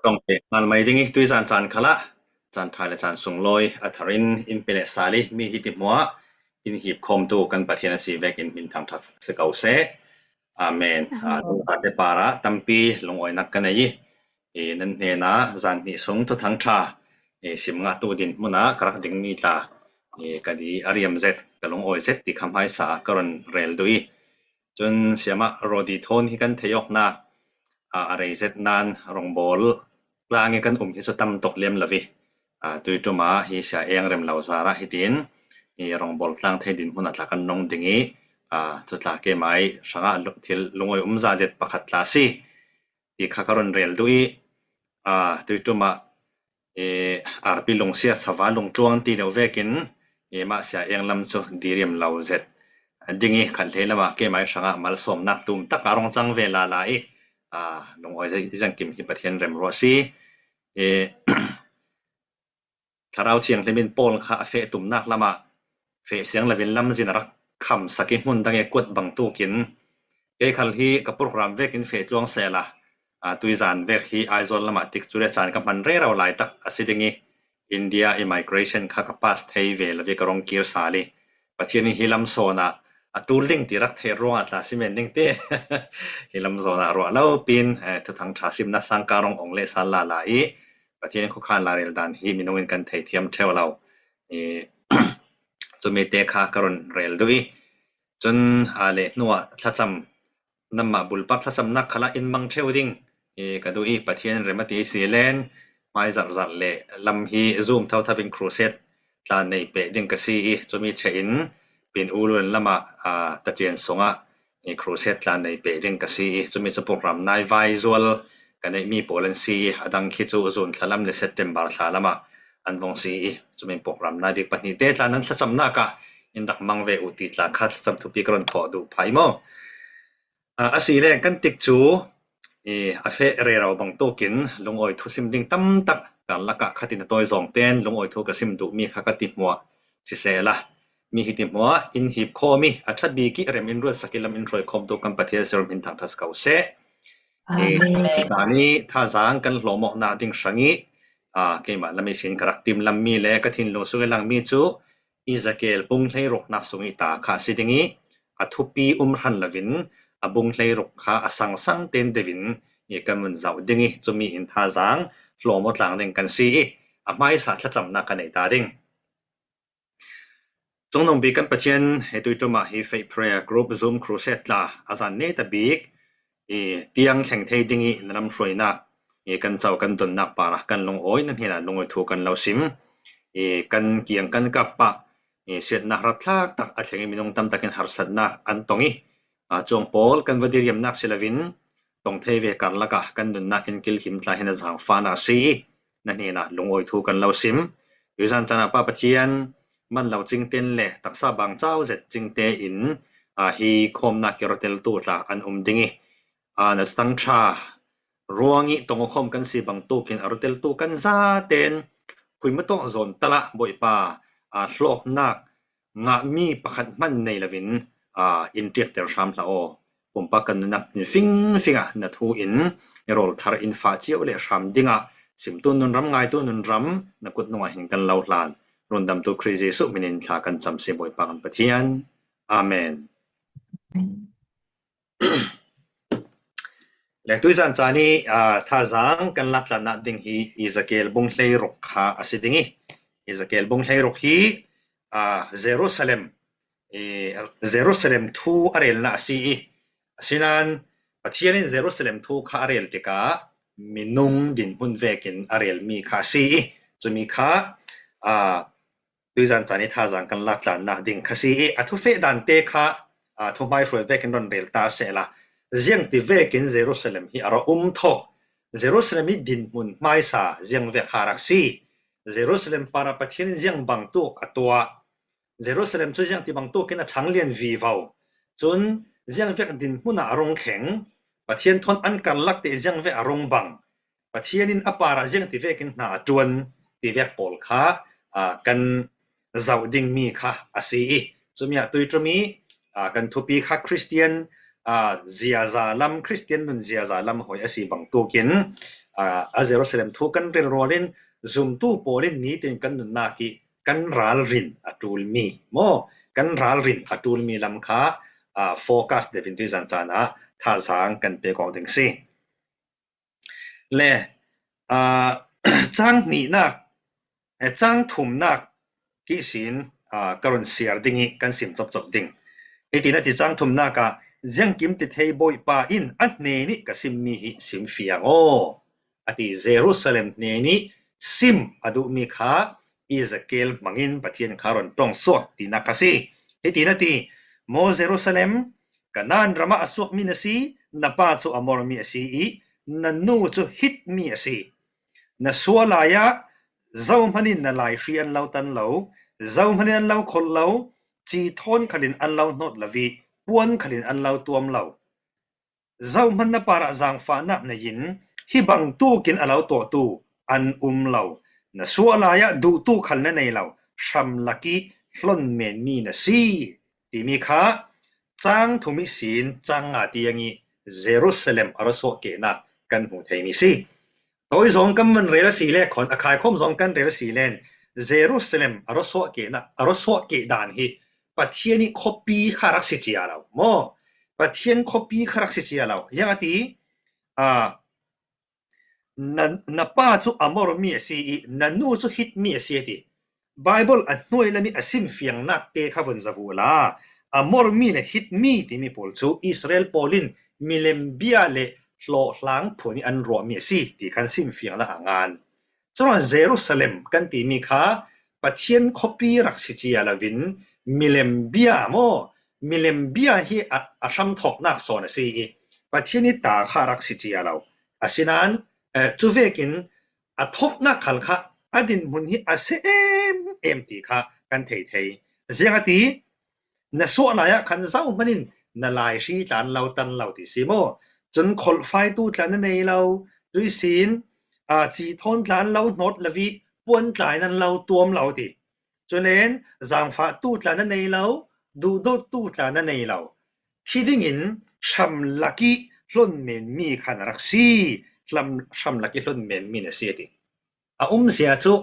ต้องเปมันไม่ดิ้งตุยจานขละจานไทยและจานส่งลอยอัธรินอินเปเลสาลีมีหิติมัวอินหีบคมตูกันปะเทนสีเวกินมินทางทัสเกาเซอาเมนจานเตปาระตัมปีลงอ้อยนักกันยี่นั่นเนนะจานนิสงทุทั้งชาสิมงาตูดินมุนะกระดิ่งมีตากันดีอาริยมเซตกลงอ้อยเซตที่คำให้สากรณเรลดุยจนเสียมาโรดีโทนที่กันเทยกนาอะไรเสร็จนานรองบอลกลางกันที่สุดตำตกเลี่ยมละวิตัวจุมาฮิเสียเองเริ่มเหล่าสาระฮิตินรองบอลกลางเทดินหุ่นอัตลักนนองดิ่งสุดท้ายเกมไอสังกัดที่ลงไว้ซาเจ็ดประคัตลาสีที่ข้าการเรียลดุยตัวจุมาอาร์พีลงเสียสวาลงจวงตีเดวเวกินมาเสียเองลำสุดดีเรียมเหล่าเจ็ดดิ่งขัดเทลมาเกมไอสังกัดมาลสมนักตุ่มตะการงจังเวลาไลลงอ้อยจังกิมฮิปะเทียนเรมโรซีถ้าเราเชียงที่มินโปลค่ะเฟตุ่มนักละมาเฟเสียงละวินลำจินรักคำสักหุ่นตั้งกดบังตูกินคัลฮีกับโปรแกรมเวกินเฟตลวงเซล่ะตุยจานเวกฮีไอโซลละมาติกจุเรจานกับมันเร่เราหลายตักสิดิงี้อินเดียอิมิเกรชันค่ะกับพาสเทเวลวิกรองกิร์ซาลีประเทศนี้ฮิลัมโซนาตูลิงที่รักเทรวงอัตลาสิเมนลิงเต้ฮิลัมโซนารัวแล้วปินทุกทางชาซิมนักสังการองเลสัลลาลาอีประเทศนี้คุกคานลาเรลดันฮีมินวินกันเทเทียมเทวเราจะมีเตคาการนเรลด้วยจนอะไรนัวทัศมนำมาบุลปักทัศมนักขละอินมังเทวดิงก็ดูอีประเทศเรมาตีซีเลนไม่จับเล่ลำฮีซูมเท่าทวินครูเซตลานในเปดิงกสีจะมีเชอินเป็นอูรุนละมาตะเจียนสงะครูเซตลานในเปดิงกสีจะมีโปรแกรมนายไวซัวลกันมีโปแลนซีดังคิดจูซุนทลัมเลเซตเทมบาร์ลาละมาอันวงซีจะมีโปรแกรมนายดิปนิเตตลานั้นทัศมนักอินดักมังเวอุติตลาคัดสัมทุปีกรอนขอดูไพ่โมอาศัยแรงกันติดจูอาเฟเรเราบังโตกินลงอ้อยทุสิมดิ่งตั้มตักการละกะขัดินตัวจงเต้นลงอ้อยทุกสิมดุมีขักติมัวสิเซละมีหิติมัวอินหิบคอมีอัฐบีกิเรมินรัวสกิลมินทรอยคอมตุกันปฏิเสธมินทางทัศกาวเซตอนนี้ท่าจางกันหลอมนาดิ่งสังกีเกมาลำมิสินกระติมลำมีเล่กทิ้งลงสุกลังมีจูอิสเกลบุงเลยรกนักสุงิตาข้าสิดิ่งอัทุปีรันลวินบุงเลยรกข้าสังสังเต็นเดวินกันมันเจ้าดิ่งจะมีอินท่าจางหลอมหลังดิ่งกันซีไม่สัตย์จำนักกันในตาดิ่งจงนงบีกันประเทศให้ตัวจมาให้เฟย์เพรย์กรุ๊ปซูมครูเซตละอาจารย์เนตบีกเตียงแข่งเทดิ่งนำช่วยนักกันเจ้ากันตุนนักปาระกันลงอ้อยนั่นเห็นลงอ้อยถูกกันเราซิมกันเกี่ยงกันกับปะเสียนักรัฐลักตักอัศวินมินงตำตะกันหาสัตนักอันตรงนี้จงโพลกันวดีเรียมนักเซลวินตรงเทเวกันละกะกันตุนนักอินกิลหิมตาเห็นจางฟานาซีนั่นเห็นลงอ้อยถูกกันเราซิมอยู่จันจันป้าปะเทียนมันเราจริงเต็นเล่ตักซาบางเจ้าเสร็จจริงเตอินฮีคมนักเกรเตลตูตาอันดิ่งนัดตั้งชารวงอีตรงคมกันสีบางตูกินอรุเตลตูกันซาเตนคุยไม่ต้องโซนตละบ่อยป่าหลอกนักงะมีประคัดมันในละวินอินเดียเตอร์ชามละโอผมปะกันนักฟิงนัดหูอินโรลทาร์อินฟาเจียวเลชามดิงสิมตุนนุนรำไงตุนนุนรำนักกุดนัวหิงกันเหล่าลานรอนดำตัวคริสสุมินินทากันจำเสียบ่อยป่ากันปะเทียนอาเมนและตัวจันจานี้ท่าจางกันลักษณะดิ่งฮีอิสเกลบุงเลยรกข้าอสิดิ่งอิสเกลบุงเลยรกฮีเยรูซาเล็มทูอาเรลน่ะสิสินันประเทศนี้เยรูซาเล็มทูข้าอาเรลติกามินุงดินหุ่นเวกินอาเรลมีข้าสิจะมีข้าตัวจันจานี้ท่าจางกันลักษณะดิ่งข้าสิทุเฟดันเตข้าทุไม่ช่วยเวกินรอนเรลตาเสละเจียงที่เวกินเยรูซาเล็มฮีอาราทอกเยรูซาเล็มมีดินมุนไม่ซาเจียงเวกฮารักซีเยรูซาเล็มปาราประเทศเจียงบังตุกอัตัวเยรูซาเล็มช่วยเจียงที่บังตุกินช่างเลียนวีวาวจนเจียงเวกดินมุนอารมณ์แข็งประเทศทนอันกันลักที่เจียงเวกอารมณ์บังประเทศนินอปาราเจียงที่เวกินหน้าจวนที่เวกปอลข้ากันเจ้าดิ่งมีข้าอาศัยจะมีตัวจะมีกันทุปีข้าคริสเตียนเจียซาลัมคริสเตียนนุนเจียซาลัมหอยอสีบังตัวกิน เยรูซาเล็มทุกันเรลโรลินซุมตู้โปลินนี้ตินกันนุนนากิกันรัลรินอตูลมีโมกันรัลรินอตูลมีลำค้าโฟกัสเดฟินติซันจานะท่าสางกันเปกองถึงสิและจ้างมีนักจ้างทุ่มนักกิสินกรุณเสียดิ่งกันสิมจบดิ่งไอ้ที่นั่นที่จ้างทุ่มนักยังกิมติดให้บ่อยป่าอินอันเนนี่ก็สิมมีสิมฟิยังอันที่เยรูซาเล็มเนนี่สิมอดุมีข้าอิสเกลมังอินปะเทียนคารอนตรงสวกที่นักสิไอ้ที่นั่นที่โมเยรูซาเล็มกันนั่นรามาสวกมินสีนับป้าจูอมอร์มีสีนันนูจูฮิตมีสีนัสวลายะเจ้ามันนินนัลายชีอันเล่าตันเล่าเจ้ามันนินอันเล่าคนเล่าจีทอนขลินอันเล่านดลวีปวนขลินอันเล่าตัวมเล่าเจ้ามันนับปาระจางฟ้านับในยินฮิบังตู้กินอันเล่าตัวตู้อันเล่านัสวลายะดูตู้ขลินในเล่าชัมลักีล้นเมนมีนสีที่มีข้าจ้างทุมิสินจ้างอาทิยังเยรูซาเล็มอารสวเกนักกันหูเทมิสีโดยสองกันมันเรือสีเล่คนอาคายคมสองกันเรือสีเล่นเยรูซาเล็มอารสวเกนักอารสวเกดานฮีปัทเทียนีคอปีคารักสิจิอาเราโมปัทเทียนคอปีคารักสิจิอาเรายังที่นับป้าจูอามอร์มีสีนันนูจูฮิตมีสีที่ไบเบิลอันนู้ยละมีอสิมฟิงนักเตะข้าวันจะฟูลาอามอร์มีเนี่ยฮิตมีที่มีพอลจูอิสราเอลพอลินมิเลมเบียเลโลหลังผลอันรัวมีสิที่คันสิมฟิงละงานจนเยรูซาเล็มกันที่มีข้าปัทเทียนคอปีรักสิจิอาลาวินมิเลมเบียโมมิเลมเบียฮีอาชัมทอกนักโซนสิปัทเทียนนี้ตาขารักสิจิอาเราอาศินันจูเวกินทอกนักขันข้าอดินมุนฮีอาเซมตีข้ากันเทเทเสียงตีนัสวลายะขันเจ้ามันนินนัลายชีจานเราตันเราที่สิโมจนขลไฟตู้จานในเราด้วยสินจีทอนจานเราโนดละวิปวนจานนั้นเราตัวมเราที่จนเองจางฟ้าตู้จานในเราดูโดตู้จานในเราที่ดิ่งินชัมลักีล้นเมนมีขันรักสีชัมลักีล้นเมนมีเนสีที่เสียจุ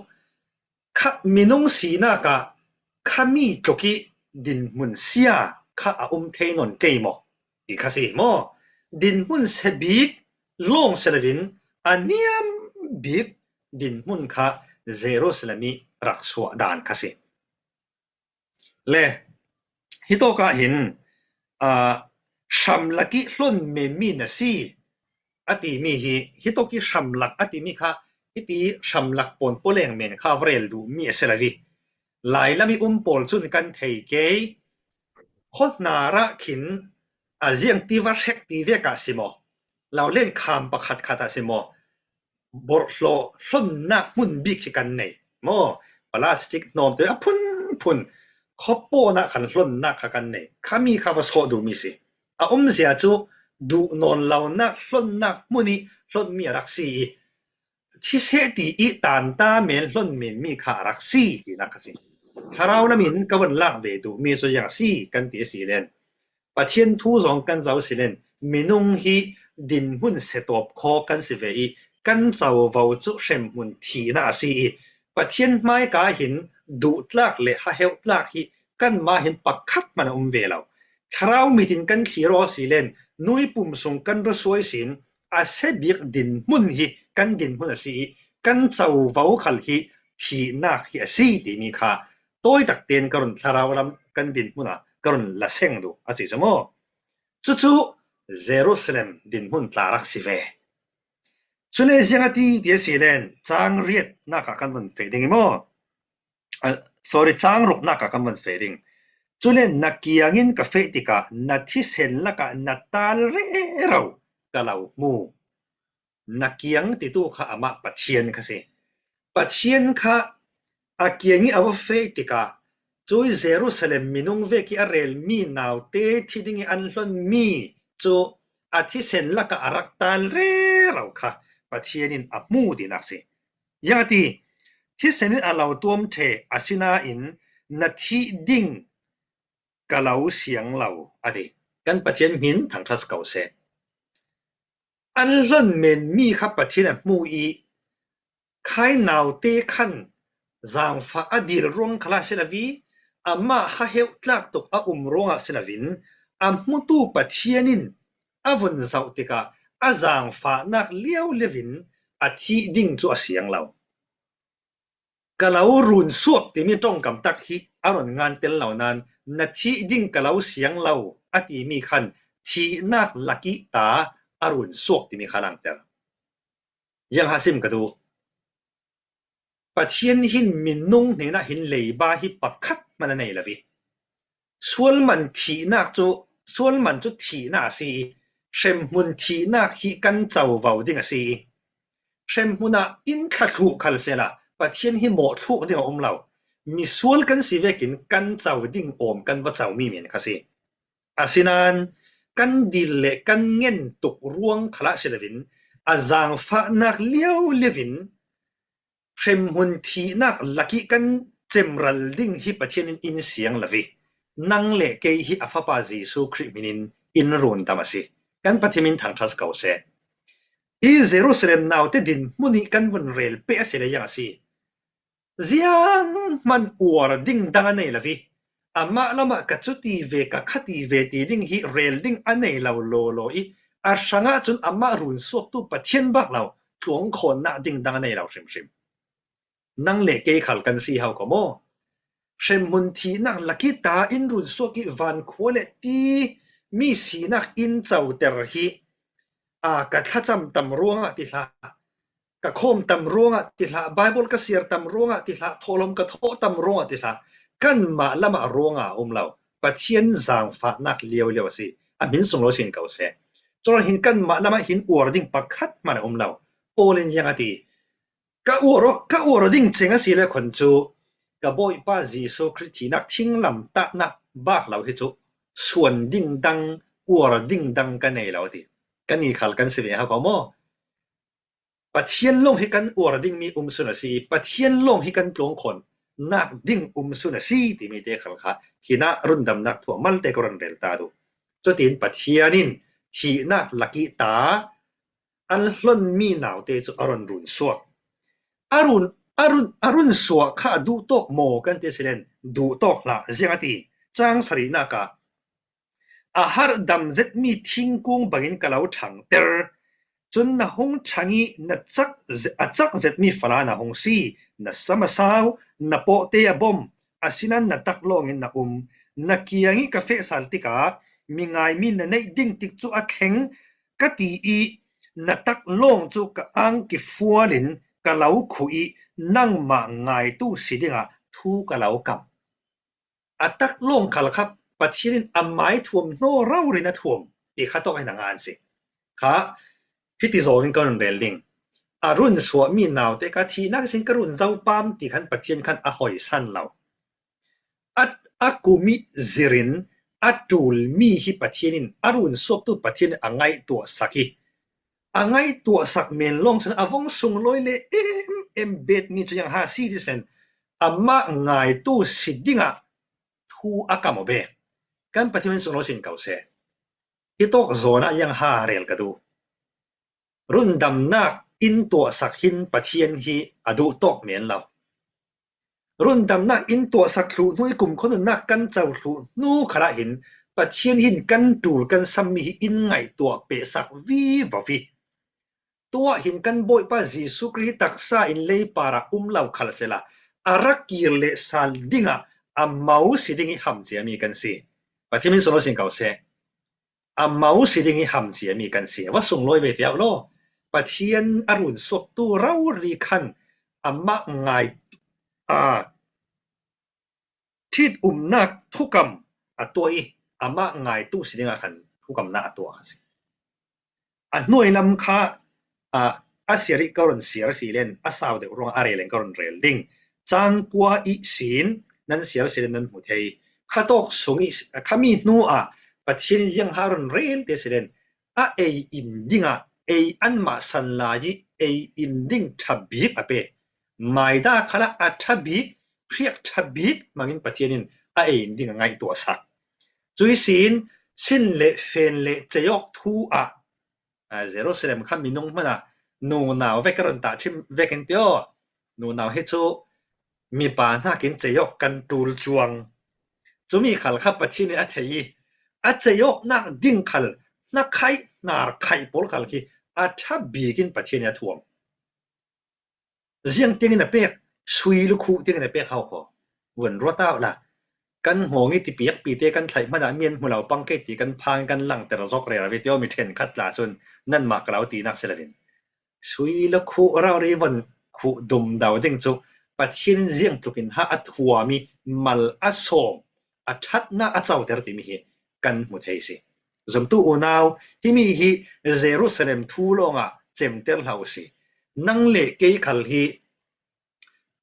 ข้ามินุงสีนักข้ามีจุกีดินมุนเสียข้าเทนนเกยโมอีกสิโมดินมุนเสบิกลงเสลวินอันเนียมบิกดินมุนข้าเยรูซาเล็มรักษาดานสิเล่ฮิโตกะหินชัมลักิล้นเมมีนสีอติมีฮิโตกิชัมลักอติมีข้าฮิติชัมลักปนโปเลงเมนข้าเวรลดูมีเสลวิหลายละมีปอลจุนกันเทเกยคนนาระขินเจียงตีวัดเฮกตีเวกาสิโมเราเล่นคำประคัดคาตาสิโมบทโลล้นนักมุนบิกกันในโมพลาสติกนอมตัวพุ่นขบโปนักขันล้นนักกันในข้ามีข้าวโซดูมีสิเสียจูดูนอนเรานักล้นนักมุนีล้นมีรักสีที่เสตีอีตานตาเมนล้นเมนมีขารักสีที่นักสิถ้าเราละมินก็วันล่างเวดูมีส่วนอย่างสีกันตีสีเลนประเทศทูสองกันเจ้าสิเลนมินุงฮีดินหุ่นเสตบคอกันสิเวอีกันเจ้าวาวจุเชมหุ่นทีน่าสีประเทศไม่กาหินดูตลากเลหะเฮลตลากฮีกันมาเห็นปักคัดมันเวลาถ้าเรามีดินกันขีรอสิเลนนุยปุ่มส่งกันรสวยสินอาเซบิกดินหุ่นฮีกันดินหุ่นสีกันเจ้าวาวขัลฮีทีน่าฮีสีที่มีค่าตัวตักเตียนกรุณสาราวลำกันดินหุ่นกรุณละเซงดูอาศัยสมอจู่เยรูซาเล็มดินหุ่นตารักสิเวส่วนในเสียงที่เดียสิเลนจางเรียดนักกันวันเฟดิงมั้งsorry จางรุกนักกันวันเฟดิงส่วนในนักเกียงินกาเฟติกานัดที่เซนละกันนัดตาลเร่ากะเหล่ามูนักเกียงติดตัวข้ามาปัจเจียนค่ะสิปัจเจียนข้าเกียงินเอาเฟติกาจู่เยรูซาเล็มมินุงเวกิอาเรลมีนาวเตที่ดิ่งอันล้นมีจู่ที่เซนละกันรักตาลเร่ค่ะปัจเจียนินมูดีนักสิยังที่เซนินเราตัวมเทอาศินาอินนัดที่ดิ่งกะเหล่าเสียงเรากันปัจเจียนหินทางทัศเก่าเส อันล่นเมนมีครับปะเทียนมูอีคายนาวเตคันจางฟ้าอดีรวงคลาเซลวีอามาฮะเฮวตลักตกอุมรวงเซลวินมุตูปะเทียนินวนเซาติกาจางฟ้านักเลี้ยวเลวินทีดิ่งตัวเสียงเรากะเหลารุนสวกที่มีตรงกับตักฮิอารอนงานเต็นเหล่านั้นนาทีดิ่งกะเหลาเสียงเราที่มีคันที่นักลักกิตาอรุณสวกที่มีขลังเต็นยังหาซิมกระดูปะเทียนหินมินนุ่งเนี่ยนะหินเลยบาฮิปักคัดมันในละวิส่วนมันทีนักจุส่วนมันจุทีนักสิเชมมุนทีนักฮิกันเจ้าเว้าดิ่งสิเชมมุนะอินคัดหูคัลเซละปะเทียนหิหมดทุกเดียวเรามีส่วนกันสิเวกินกันเจ้าดิ่งอมกันว่าเจ้ามีเมียนค่ะสิอาสินันกันดิเลกันเงินตุกร่วงคลาเซลวินจางฟ้านักเลี้ยวเลวินเชมมุนทีนักลักกิกันเจมรัลดิ่งฮิปะเทียนอินเสียงละวินังเลเกยฮิอัฟปาจีสุคริมินินอินรุนตามาสิกันปะเทียนทางทัสเกาเซเจรูซาเล็มนาวเตดินมุนิกันวันเรลเปะเสเลยยังสิเสียงมันอวดดิ่งดังอันไหนละวิอามาละมากัดจุตีเวกัขัตีเวตีดิ่งฮิเรลดิ่งอันไหนเราโลโลอีช่างจนอามารุนสวกตุปะเทียนบักเราทวงคนน่ะดิ่งดังอันไหนเราชิมนังเลเกยขัลกันสีเฮาก็โมเชมมุนทีนักลักกิตาอินรุนสวกิวันควเลตีมีสีนักอินเจ้าเตอร์ฮีกัดขจำตำรวงติละกัดโคมตำรวงติละไบเบิลก็เสียตำรวงติละโทลมก็โทตำรวงติละกันมาละมารวงเราปะเทียนจางฟ้านักเลี้ยวสิหินส่งโลสินเก่าเสจนหินกันมาละมาหินอวดดิ่งปักขัดมาเราโอเลนยังตีก็อวดดิ่งเจงสิเลยคนจูก็บ่อยป้าจีสุคริสต์นักทิ้งลำตะนักบ้าเราที่จูส่วนดิ่งดังอวดดิ่งดังกันในเราตีกันนี่ขัลกันสิเวฮะก็โมปะเทียนลงให้กันอวดดิ่งมีสุนสีปะเทียนลงให้กันตรงคนนักดิ่งสุนสีที่มีเด็กขัลค่ะที่น่ารุ่นดำนักทั่วมันเตกรันเรลตาดูจุดที่ปะเทียนินที่นักลักกิตาอันล้นมีหนาวเตจุอรุณรุนสวกอรุณสวกข้าดูตกโมกันเตสิเลนดูตกละเจียงตีจางสรีนักอาหารดำเจ็ดมีทิ้งกุ้งบังอินกะเหลาถังเตอร์จนน่ะหงชังีน่ะจักเจ็ดมีฝรั่งน่ะหงซีน่ะสมาสาวน่ะโปเตยบอมสินันน่ะตักลงอินน่ะน่ะเกียงีกาเฟสัลติกามีไงมีน่ะในดิ่งติกจูอะเข็งกะตีอีน่ะตักลงจูกะอังกิฟัวลินกะเหลาขุยนั่งมาไงตู้สิดิงทูกะเหลากำตักลงขัลครับปะเทียนหมายถ่วมโนเราเรนะถ่วมอีกข้าต้องให้หนังงานสิค่ะพิธีโซนก็รุนเรลลิงรุ่นสวมีนาวแต่กะทีนักสิงกรุนเจ้าปามที่ขันปะเทียนขันหอยสั้นเรากูมีซิรินจูลมีฮิปะเทียนินรุ่นสวบตุปะเทียนไงตัวสักไงตัวสักเมนลงสันวงสุงลอยเลเบ็ดมีจุยัง50ดิเซนมาไงตู้สิดิงทูอากามเบกันปะเทียนสุงลอยสินเก่าเสที่ตกโซนยัง5เรลกระดูรุ่นดำนักอินตัวสักหินปะเทียนฮีดูตกเมียนเรารุ่นดำนักอินตัวสักลูนุ้ยกลุ่มคนนักกันเจ้าลูนู้ขละหินปะเทียนหินกันจูลกันซัมมีอินไงตัวเปสักวีววีตัวหินกันบ่อยป้าจีสุคริตักษาอินเลยปาระเหล่าขลเสละรักกีเลสัลดิงเมาสิดิงหำเสียมีกันสิปะเทียนสโลสิงเก่าเสเมาสิดิงหำเสียมีกันสิว่าส่งลอยเวทยาวโลปะเทียนอรุณสวบตัวเรารีคันมาไงที่นักทุกกรรมตัวมาไงตู้สิดิงคันทุกกรรมนักตัวสิหน่วยลำค่าเสียริกรณเสียรสีเลนสาวเดรองอะไรเลนกรณเรลลิงจางกัวอีสินนั้นเสียรสีเลนนั้นหัวใจข้าตกสงอีข้ามีนัวปะเทียนยังหารนเรลเดสิเลนอินดิงอันมาสันลายอินดิงทับบิกเปไม่ได้ขละทับบิกเพียกทับบิกมังอินปะเทียนินอินดิงไงตัวสักจุยสินเลเฟนเลเจยกทู เยรูซาเล็มคันมีนุ่งมันนูนาวเวกรันตาทิมเวกันเตียวนูนาวให้จูมีปานากินเจยกกันตูลจวงจูมีขัลขับปัจจินอัตยีอัจยกนักดิ่งขัลนักไข่นาไข่ปอลขัลคีอัตชับบีกินปัจจินอัตวมเสียงเตียงในเปียกชุยลูกคู่เตียงในเปียกเขาขอวนรถเต้าล่ะกันหงติเปียกปีเตกันไถมันเมียนหัวเราปังเกติกันพางกันหลังแต่ละซอกเรียวิเตียวมีเทนคัดลาส่วนนั่นมากเราตีนักเสลวินชุยลูกคู่เราเรียวันคู่ดุมดาวดิ่งจุปัจจินเสียงตุกินหาอัตหัวมีมัลอัศมอัตชัดน่าอัศวเทรติมีกันหมดเฮสิจมตู้อนาวที่มีฮีเยรูซาเล็มทูลงเจมเตลเฮาสินังเล่เกยขัลฮี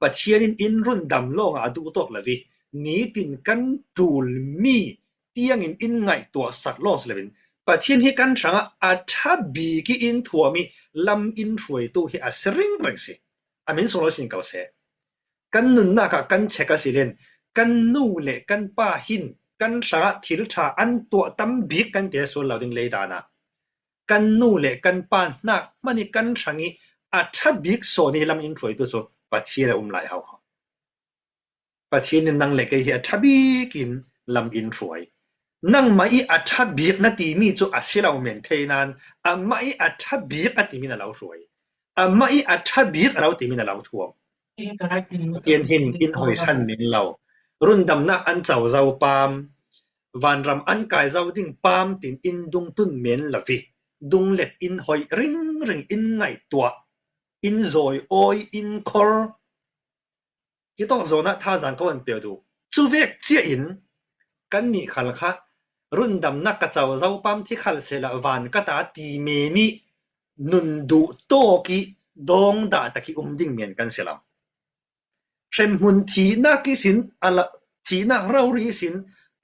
ปัจเจียนอินรุ่นดำลงดูตกละวินี้ตินกันจูลมีเตียงอินไงตัวสักลงสเลวินปัจเจียนฮีกันสังอาทับบีกีอินถัวมีลำอินช่วยตัวฮีอัสริงเรงสิอามินส่งเราสิ่งเก่าเสกันนุนนักกันเช็คสิเลนกันนูเล่กันป้าหินกันสังทิลชาอันตัวตั้มบีกันเดี๋ยวส่วนเราดึงเลยดานะกันนูเล่กันป้านักมันนี่กันสังอีอาทับบีกโซนี่ลำอินช่วยตัวส่วนปัจเจียนไหลเอาปัจเจียนนั่งเล็กเฮียทับบีกินลำอินช่วยนั่งไม่อัทับบีกนาทีมีจุอาศัยเราเมนเทนันไม่อัทับบีกนาทีมีน่าเราช่วยไม่อัทับบีกเราทีมีน่าเราท่วมเย็นหินอินหอยชันนินเรารุ่นดำนักอันเจ้าเจ้าปามวันรำอันกายเจ้าดิ่งปามตินอินดุงตุนเมนละวิดุงเล็กอินหอยริงอินไงตัวอินซอยโอยอินคอร์ที่ต้องโซนะท่าจานก็วันเปียวดูจูเวกเจียอินกันนี่ขันค่ะรุ่นดำนักกระเจ้าเจ้าปามที่ขันเสละวันกระตาตีเมมีนุนดูโตกีดองดาตะกี้ดิ่งเมียนกันเสละเช่นหุ่นทีนักกิสินอะไรทีนักเรารีสิน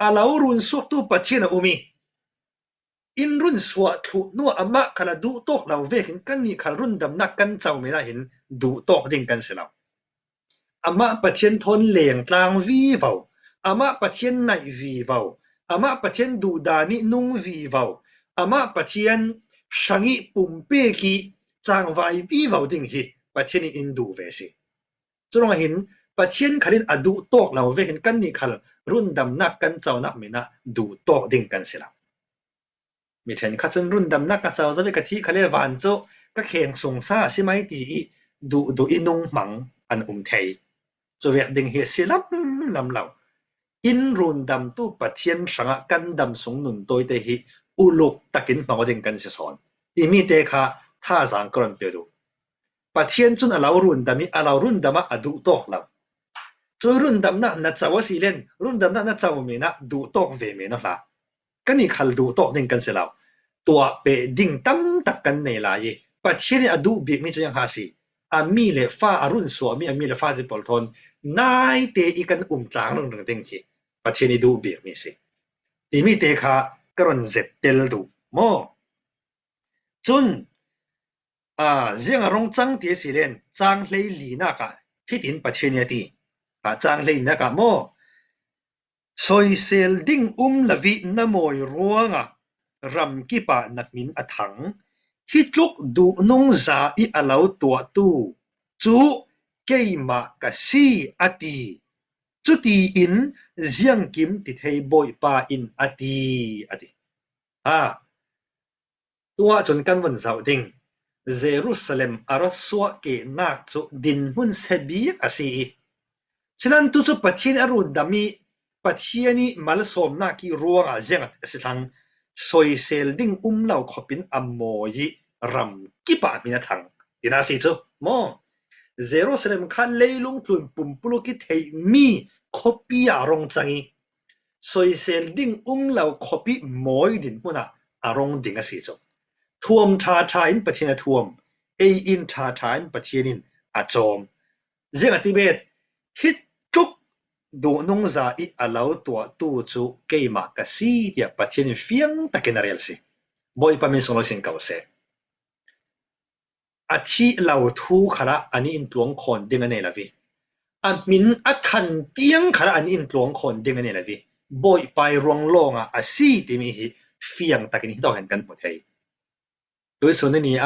อะไรรุ่นสุกตัวปัจเจนมีอินรุ่นสวดถูนัวอามาขณะดูโตกเราเวกินกันนี่ขรุ่นดำนักกันเจ้าไม่ได้เห็นดูโตกดิ่งกันเสียแล้วอามาปัจเจนทนเหลียงกลางวีวาวอามาปัจเจนในวีวาวอามาปัจเจนดูดานินุ่งวีวาวอามาปัจเจนช่างอีปุ่มเปกีจางไววีวาวดิ่งฮีปัจเจนอินดูเวสิจงเห็นปัจเจนขลินอดูโตกเราเวกินกันนี่ขรุ่นดำนักกันเจ้านักไม่นะดูโตกดิ่งกันเสียแล้วมีเช่นข้าศึกรุ่นดำนักกษัตริย์จะไปกะทิเขาเรียกวันโจก็แข่งสงสารใช่ไหมตีดูอินุงมังอันเทยจะเวกดึงเหตุสิลำเราอินรุ่นดำตู้ปัจเจียนสังกันดำสงนุนโดยเตหิอุลุกตะกินมาดึงกันเสียสอนที่มีเตค่ะท่าจางกรอนเปียดูปัจเจียนจุนเรารุ่นดำมีเรารุ่นดำมาอดูโตกเราจนรุ่นดำนั้นนัดเจ้าสิเลนรุ่นดำนั้นนัดเจ้าเมนะดูโตกเวเมนะล่ะกันนี่ขัลดูโตดิ่งกันเสียแล้วตัวเปดิ่งตั้มตักกันในลายปัจเจียนอดูบีมีจุยังหาสิมีเลฟ้าอรุณสวมีเลฟ้าที่ปลทนนายเตอีกันจางลงดิ่งที่ปัจเจียนดูบีมีสิที่มีเตค่ะกรอนเจ็บเตลดูโมจุนเสียงร้องจังเตสิเลนจังเลยลีนักที่ดินปัจเจียนตีจังเลยนักโมซอยเซลดิ่งละวินโมยรัวงรำกิปะนักมินอถังฮิจุกดูนงซาอีอาลาวตัวตู้จูเกยมากะซีอตีจุตีอินเสียงกิมติเทบอยปาอินอตีตัวจนกันวันเสาร์ดิ่งเยรูซาเล็มอารัสวะเกนักจุดินมุนเซบีกอสีฉะนั้นตุจุปัจเจียนอรุณดามีปัจเจียนีมัลสมนักรัวงเสียงสิทังซอยเซลดิ่งเหล่าขบินอโมยรำกิปะมีนาทังดินาสิจุโมเยรูซาเล็มขันเลยลงทุนปุ่มปลุกิเทมีขบิอารมณ์จังซอยเซลดิ่งเหล่าขบิโมยดินมุนะอารมณ์ดิ่งสิจุท่วมชาอินปัจเจียนท่วมอินชาอินปัจเจียนินอาจอมเสียงติเบตฮิตจุกดูนงซาอีอาลาวตัวตู้จูเกยมากะซีเดียปัจเจียนเฟียงตะเกนเรียลสิบ่อยปะมินส่งเราสิ่งเก่าเสอาทิเหล่าทูขระอันนี้อินตวงคนดึงอันนี้ละวิมินอัทันเตียงขระอันนี้อินตวงคนดึงอันนี้ละวิบ่อยไปรวงโลงซีที่มีเฟียงตะเกนที่ต้องเห็นกันหมดเลย โดยส่วนนี้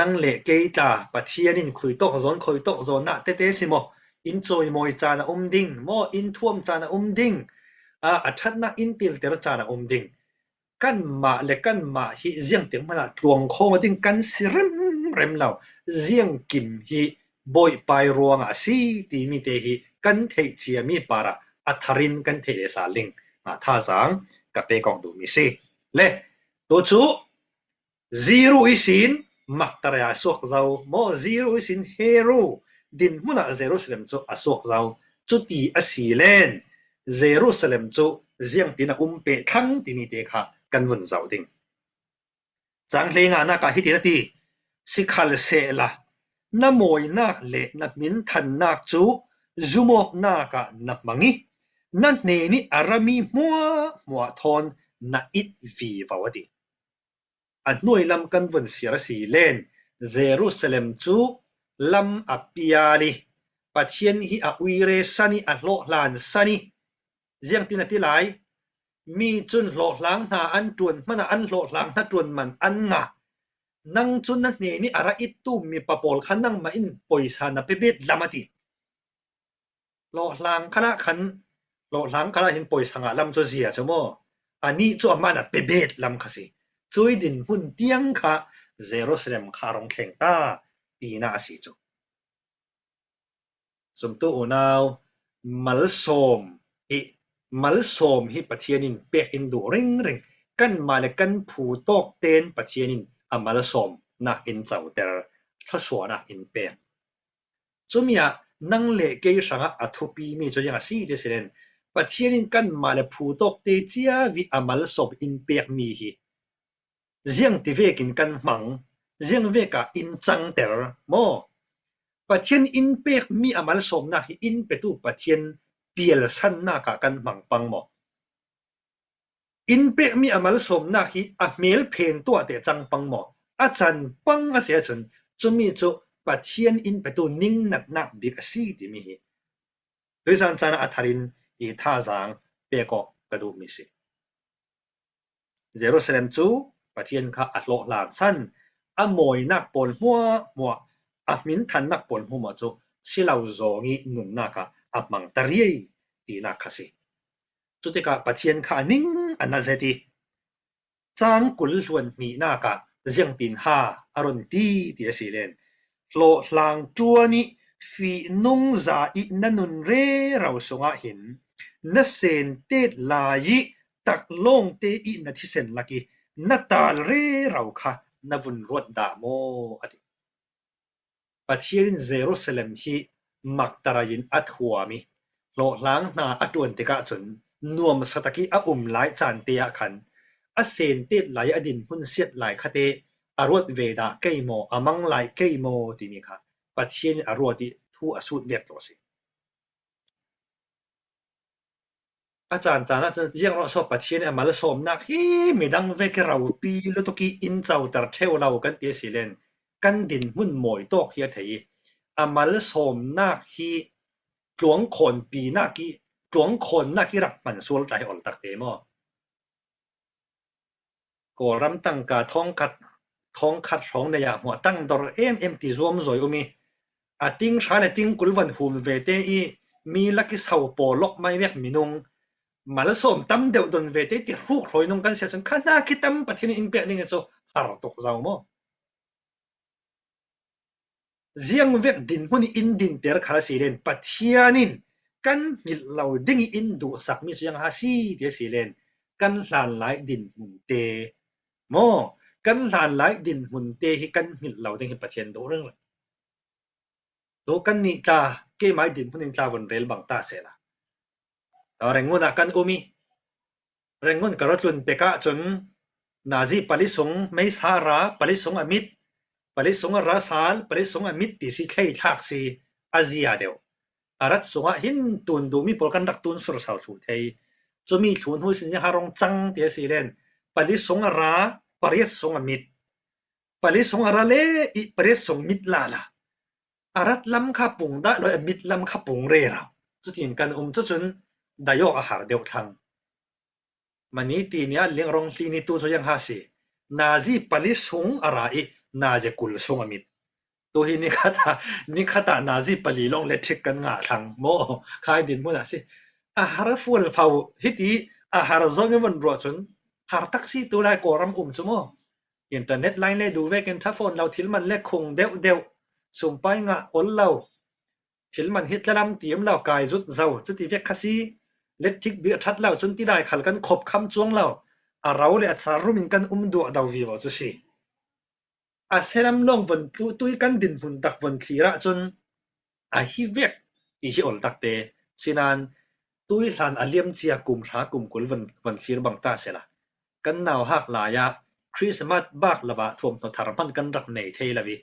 นังเลเกตาปะเทียนินคุยตกซอนนะเตสิมออินจอยมอยจานะดิ่งมออินท่วมจานะดิ่งอัชัดนะอินติลเตรจานะดิ่งกันมาและกันมาฮิเจียงเต็งมันตวงโคดิ่งกันสิเร็มเหล่าเจียงกิมฮิบอยไปรวงสีตีมีเตฮิกันเทเจียมีปาระอัทรินกันเทเลสาลิงท่าสังกับเปกองดูมิสิและตัวจูzero isin maktara asok zau mo zero isin hero din muna Jerusalem chu asok zau chuti asilen Jerusalem chu ziang tina umpe thang timi te kha kanwun zau ding changlenga na ka hitina ti sikhal se la na moi nak le na min than nak chu zumok na ka na mangi na ne ni arami mua thon na it vi wawadiอันหน่วยลำกันวันเสียสีเล่นเยรูซาเล็มจูลำอัปปิยาลีปัจเจียนฮิอวิเรสันีอัลโลลานสันีเจียงตินาติไลมีจุนโลหลังหาอันจวนมันอันโลหลังหาจวนมันอันงะนังจุนนั่นนี่อะไรอิตุมีปะปอลขันนังมาอินปอยสานะเปเบ็ดลามาติโลหลังขณะขันโลหลังขณะเห็นปอยสังลำจะเสียใช่ไหมอันนี้จะมานะเปเบ็ดลำคสิช่วยดินหุ่นเตียงค่ะเยรูซาเล็มคารองแข่งตาปีน่าสิจุสมตัวอนาวมัลโสมฮิปะเทียนินเปกอินดูริงกันมาเลกันผู้ตอกเตนปะเทียนินมัลโสมนักอินเจ้าเตอร์ทัสวนักอินเปกจุมีนังเลเกยสังอัทุปีมีจุยังสีเดสิเลนปะเทียนินกันมาเลผู้ตอกเตเจียวิมัลโสมอินเปกมีฮิเจียงติเวกินกันมังเจียงเวกะอินจังเตอร์โมปะเทียนอินเปกมีมัลโสมนักอินเปตุปะเทียนเปียลสันนักกันมังปังโมอินเปกมีมัลโสมนักเมลเพนตัวเตจังปังโมอาจารย์ปังเสียจนจะมีจุปะเทียนอินเปตุนิ่งนักดิกสีติมีโดยสันจานะอัทารินอีท่าจังเปกกระดูมิสิเยรูซาเล็มจูปะเทียนค่ะอัลโลหลานสันมอยนักปนมัวมินทันนักปนมัวจูสิเหล่าโจงีหนุนนักมังตรีตีนักคสิจุดที่กะปะเทียนค่ะนิ่งอันนั้นเสดีจางกุลส่วนมีนักเจียงตินหาอารมณ์ดีเดียสิเลนโลหลังจัวนี้ฟีนุ่งจาอินันุนเร่เราสงหินนัเซนเตดลายตักลงเตอินัทิเซนลักีนัตาลเร่เราค่ะนวุนรวดดาโมอดิปะเทียนเยรูซาเล็มฮีมักตรายินอัตหัวมิโลหลังนาอัตวนติกะจนนวมสตะกีหลายจานเตียขันเซนเตดหลายอดินหุ่นเสียดหลายคเตอรวดเวดาเกยโมมังหลายเกยโมติมีค่ะปะเทียนอรวดิทูอสุดเวียกตัวสิอาจารย์จานะเรียกเราชอบปะเทียนมาลโสมนักไม่ดังเวกเราปีแล้วตุกีอินเจ้าตรเทวเรากันเตียสิเลนกันดินมุ่นหมอยตอกเฮียเถีมาลโสมนักฮีกลวงคนปีนักกลวงคนนักรักมันส่วนใจอ่อนตักเตมก็รำตั้งกาท้องคัดท้องในยาหัวตั้งดอร์ติรวมสวยมีติ้งชาในติ้งกุลวันหุ่นเวเตมีลักกิสาวปอลกไม่เวกมินุงมาลโสมตั้มเดียวดนเวทีที่ฮูคอยนงกันเสียจนข้าหน้าคิดตั้มปะเทียนอินเปียนี่ไงโซหาตกเจ้าโมเจียงเวกดินหุ่นอินดินเตอร์คาราสีเลนปะเทียนินกันหิเหล่าดิ้งอินดูสักมีเสียงฮาซีเดียสีเลนกันหลานหลายดินหุ่นเตโมกันหลานหลายดินหุ่นเตให้กันหิเหล่าดิ้งปะเทียนดูเรื่องเลยดูกันนี่ตาเกี่ยไม้ดินหุ่นอินตาวันเรลบังตาเสละแต่แรงงานกันมีแรงงานกระตุ้นเปกะจนนาซีปลิสงไม่สาระปลิสงอมิตปลิสงราสาลปลิสงอมิตติสิเคยทักซีอาเซียเดียวอารัตสงหินตุนดูมีโปรกันรักตุนสุรสาวสุเทยจะมีทุนหุ่นสินหารองจังเดียสิเลนปลิสงราปลิสงอมิตปลิสงราเลอีปลิสงมิตลาละอารัตลำข้าปุ่งได้โดยมิตลำข้าปุ่งเร่เราจะเห็นกันจะจนได้ยกอาหารเดียวทังมันนี้ตีนี้เลี้ยงรองทีนี้ตัวยังหาสิ nazi palisung arai naje kulsung amit to hi ni khata nazi palilong le thik kan nga thang mo khai din mu na si a har fual phau hiti a har zong won ro chun har taxi tu lai koram chumo internet line le du ve ken tha phone lau thil man le khung deu sum pai nga ol lau thil man hit lam tiam lau kai zut zau chu ti ve khasi let thik bi that lau chun ti dai khal kan khop kham chuang lau a rau le a char rumin kan du dau vi wa chu si a seram long von tu kan din hun tak von thira chun a hi vek i hi ol tak te sinan tui hlan aliam chia kum tha kum kul von thir bang ta sela kan naw hak la ya Christmas bak lawa thom to thar man kan rak nei thei lawi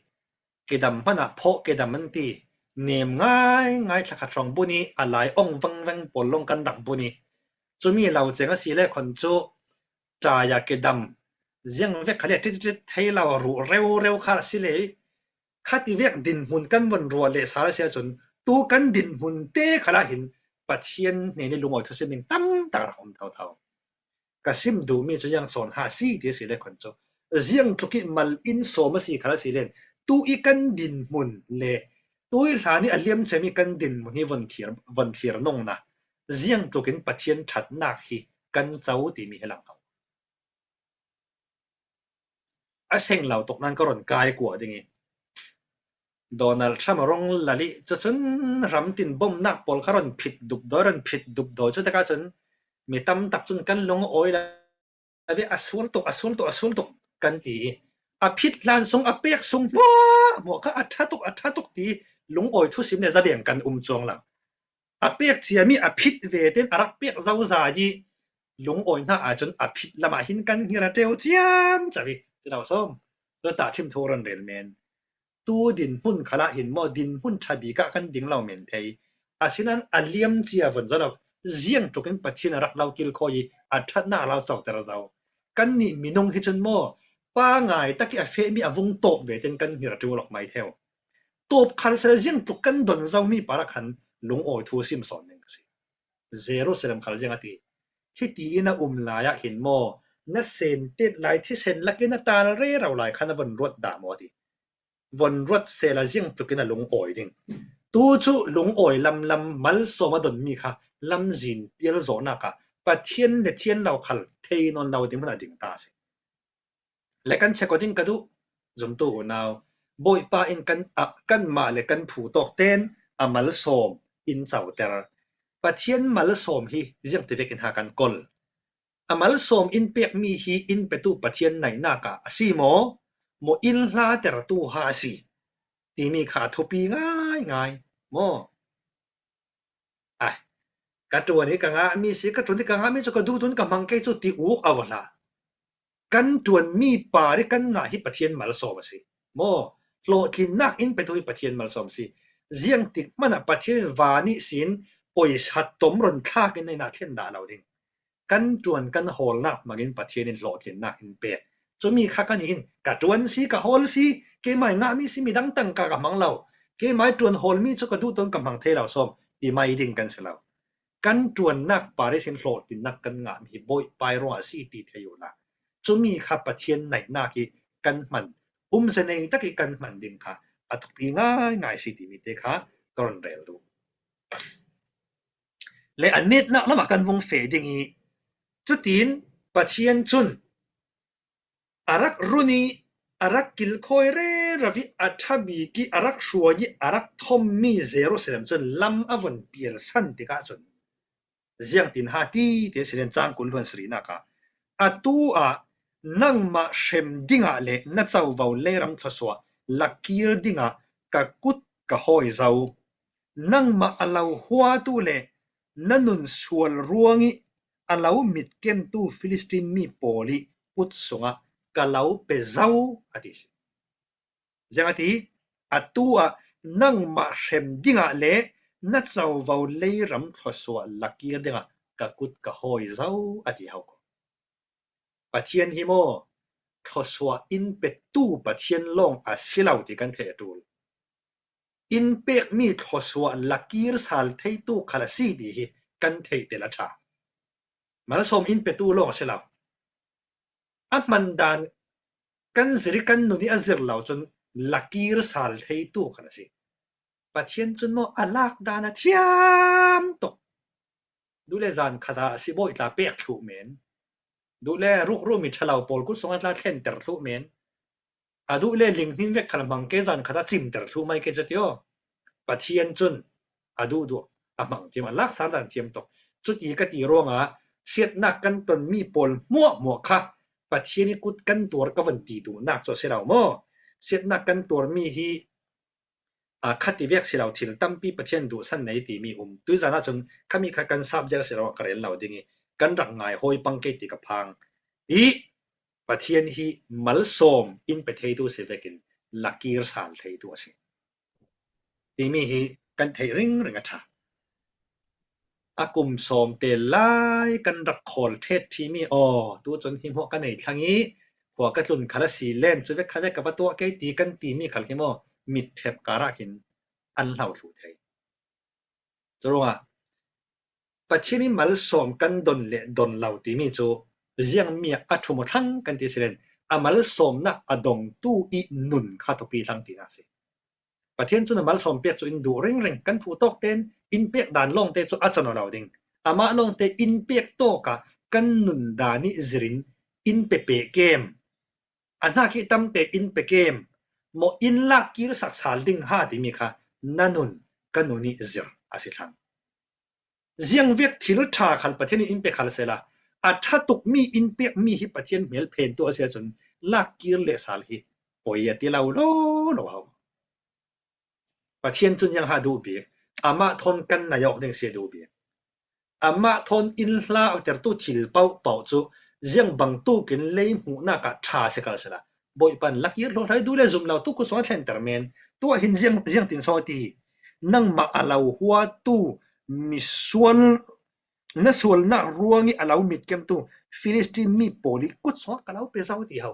kedam mana pho kedam man ti nem ngai thakha thong buni alai ong wang polong kan rak buni chumi lau chenga si le khon chu cha ya kedam ziang vek khale tit thei law ru reu kha si le khati vek din hun kan won ro le sa sia chun tu kan din hun te khala hin pathian ne ni lungoi thu sim tam tak rak om thau ka sim du mi chu yang son ha si ti si le khon chu ziang thuki mal in so ma si khala si len tu I kan din mun le tui hla ni aliam chemi kan din mun hi von thir nong na ziang thukin pathian that nak hi kan chau ti mi helang au a seng lau tok nan ko ron kai kwa dingi Donald Trump rong lali chun ram tin bom nak pol kharon phit dup do chu ta ka chun mi tam tak chun kan long oi la ve asul tok kan ti a phit lan song a pek song mo ka a tha tok ti lung oi thu sim ne za beng kan chong la a pek chia mi a phit ve ten arak pek zau za ji lung oi na a chun a phit lama hin kan hira teu chiam chawi chau som lo ta thim thoran rel men tu din hun khala hin mo din hun thabi ka kan ding lau men thei asinan aliam chia von zarok ziang token pathin rak lau kil khoi a that na lau chau ter zau kan ni minong hi chun mo pa ngai taki a fe mi avung top ve ten kan hira tu lok mai theo top khal sel ziang tu kan don zau mi para khan lung oi thu sim son ning si zero selam khal jeng ati hi ti na la ya hin mo na sen tet lai thi sen lakina tal re rau lai khan von rot da mo ti von rot sela ziang tu kina lung oi ding tu chu lung oi lam mal so ma don mi kha lam jin piel zo na ka pathian le thian lau khal thei non lau ding na ding ta se le kan che ko ding ka du zum tu naw boi pa in kan ma le kan phu tok ten amal som in chau ter pathian mal som hi ziang te vekin ha kan kol amal som in pek mi hi in petu pathian nai na ka asi mo in hla ter tu ha si ti mi kha thupi ngai mo ai ka tu ni ka nga mi si ka tu ni ka nga mi chu ka du tun ka mang ke chu ti u awala kan tuan mi pa ri kan nga hi pathian mal som si mo lo thin nak in petu hi pathian mal som si ziang tik mana pathian wani sin oi sat tom ron kha kin nei na thlen da lo ding kan tuan kan hol nak magin pathian in lo thin nak in pe chu mi kha kan in ka tuan si ka hol si ke mai nga mi si mi dang tang ka mang lo ke mai tuan hol mi chu ka du ton ka mang the lo som ti mai ding kan se lo kan tuan nak pare sin lo tin nak kan nga mi boi pai ro si ti theyu la chu mi kha pathian nai na ki kan man se nei ta ki kan man din kha athupi ngai si ti mi te kha ton rel du le anet na lama kan wong fe ding i chu tin pathian chun arak runi arak kil khoi re ravi athabi ki arak shuani arak thom mi zero selam chun lam avon piel san ti ka chun ziang tin ha ti te silen chang kun lon sri na ka atu a nang ma shem dinga le na chau vau le ram thaswa lakir dinga ka kut ka hoi zau nang ma alau hua tu le nanun sual ruangi alau mit kem tu Philistine mi poli put sunga kalau pe zau ati jangati atua nang ma shem dinga le na chau vau le ram thaswa lakir dinga ka kut ka hoi zau ati hau ko pathian hi mo thoswa in petu pathian long a silau ti kan the tul in pek mi thoswa lakir sal thei tu khala si di hi kan thei te la tha mal som in petu long silau at man dan กันสิริกันนุนี่อซิรเหล่าจนลักกีรสาลให้ตู้กันสิปะเทียนจนโมอลากดานะเทียมตกดูแลจานคดาสิโบอิตาเปียกทุเมนดูแลรุกรูมิชลาวปอลกุสงอัตลาเข็นเตอร์ทุเมนอดูแลลิงหินเวกขลมังเกจานคดาจิมเตอร์ทุไม่เกจติโอปะเทียนจนอดูดูอมังเทียมอลากสาดันเทียมตกจุดอีกตีรวงเสียดนักกันตนมีปอลมั่วค่ะปะเทียนกุดกันตัวกวันตีดูนักโซเซลาวโมเสียดนักกันตัวมีฮีคัติเวกสิเราทิลตั้มปีปะเทียนดูสันไหนตีมีตุจานะจนขมีกันซับเจอสิเรากระเรนเราดิงกันรักง่ายหอยปังเกติกับพังอีปะเทียนฮีมัลโซมอินเปเทตูสิเวกินลักกีร์สาลเทตูสิตีมีฮีกันเทริงริงะอากุมโสมเตลายกันรักคอลเทศที่มีตัวจนหิมหัวกันในทางนี้หัวกระตุนคาราสีเล่นจุดเวกคาเวกับตัวเกตีกันตีมีขัลหิมมิดเทปการากินอันเหล่าถูไทยจะรู้ว่าปัจจุบันมัลโสมกันดนเละดนเหล่าตีมีจูยังมีอัตุมทั้งกันที่เสด็จมัลโสมนะอดงตู้อีนุนข้าทุปีทั้งตีน่าสิประเทศจุนมัลโสมเปียกจูอินดูเร่งกันผู้ตกเต้นอินเปียกด่านลงเตจูอาจารย์เราดิ่งมาลงเตอินเปียกโตกะกันนุนดานิจรินอินเปเปเกมอันนักตั้มเตอินเปเกมโมอินลักกีรสักสาลดิ่งหาที่มีค่ะนันุนกันนุนิจรอาศิทังยังเวกทิลชาขันประเทศนี้อินเปขัลเซลาอาถ้าตุกมีอินเปียกมีฮิประเทศเมลเพนตัวเสียจนลักกีรเลสาลฮิโอยติลาวโลโลเฮาประเทศจุนยังหาดูเบียอามาทนกันนายกเด้งเสียดูเบียอามาทนอินลาอัตตุทิลเป่าจูยังบังตู้กินเลยหูนักชาเสกัลเสละบ่อยปันลักยีรโลไรดูแลซุมเราตุกุสวะเซนเตอร์เมนตัวหินยังตินโซตีนังมาอาลาวหัวตู้มิส่วนนัส่วนนักรวงนี่อาลาวมิดเกมตู้ฟิลิสตีนมีโปลิกุสวะกะลาวเปซาวตีเฮา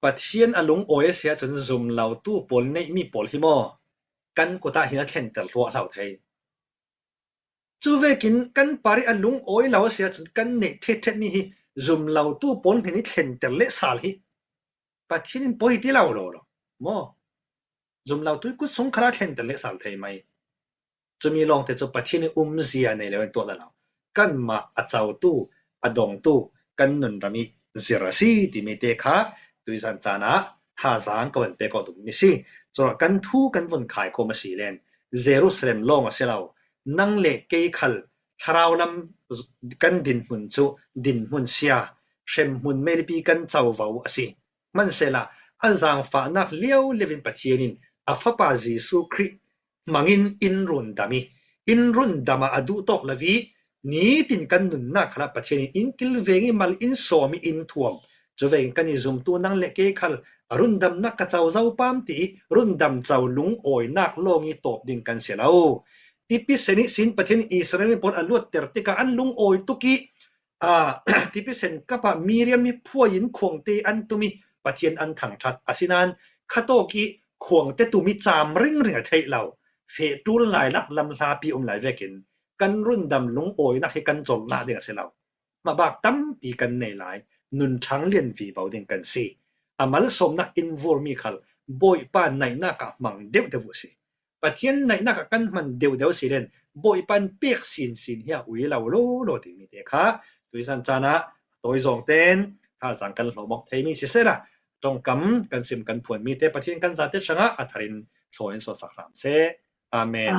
ปัทเทียนอลงโอเอเสียจนซุมเราตู้ปอลในมีปอลฮิโมกันกุตาหินเข็นเตอร์ลัวเราไทยจูเวกินกันปาริอลุงโอยเราเสียจนกันเนเทเทมีฮิซุมเราตู้ปนเห็นเข็นเตเลสาลฮิปะที่นี่ปอยที่เราโลโมซุมเราตู้กุสงคราเข็นเตเลสาลไทยไหมจะมีลองแต่จะปะที่นี่เสียในเลเวลตัวเรากันมาอาเจ้าตู้อดงตู้กันนุนรามีเซราซีที่มีเตค่ะตุยสันจานะท่าจางก็เป็นเปกอดุมิซีจนกันทูกันวนขายโคมาสีเลนเซรุสเลมลงมาเสียเรานังเล็กเกยขัลทราวลำกันดินหุ่นจูดินหุ่นเสียเชมหุ่นเมลิปีกันเจ้าว่าวสิมันเสละอันจางฟ้านักเลี้ยวเลวินปะเทียนินอาฟปาจิสุคริมังอินรุนดามีอินรุนดามาอดูตกลวีนี้ตินกันนุนนักครับปะเทียนินอินกิลเวงิมัลอินโซมีอินทวมจะเวงกันนิซุมตัวนังเล็กเกยขัลรุนดำนักกะเจ้าเจ้าปามตีรุนดำเจ้าลุงโอยนักโลงีตบดิ่งกันเสียแล้วที่พิเศษนี้สินประเทศอิสราเอลปนอันลวดเตอร์ติกาอันลุงโอยตุกีที่พิเศษกับมีเรียมีผู้หญิงขวงเตอันตุมีประเทศอันถังชัดอาศินันข้าโตกีขวงเตตุมีจามริงไทยเราเฟตุลหลายลักลำลาปีหลายเวกินกันรุ่นดำลุงโอยนักให้กันจมหน้าเดียงเสียเรามาบากตั้มปีกันในหลายนุนช้างเลียนวีเบาเดียงกันสิมัลสมนักอินวอร์มีคัลบ่อยป้านในหน้ากับมังเดียวเดียวสิปะเทียนในนักกันมันเดียวสิเล่นบ่อยปันเปียกสินเฮียอุยเราโลติมีเดค่ะตุยสันจานะตัวจงเต้นถ้าสังกันหลบอกไทยมีเสียละตรงกำกันซิมกันผวนมีเตปะเทียนกันซาเตชงะอัทรินโชยนสสักรามเซอาเมน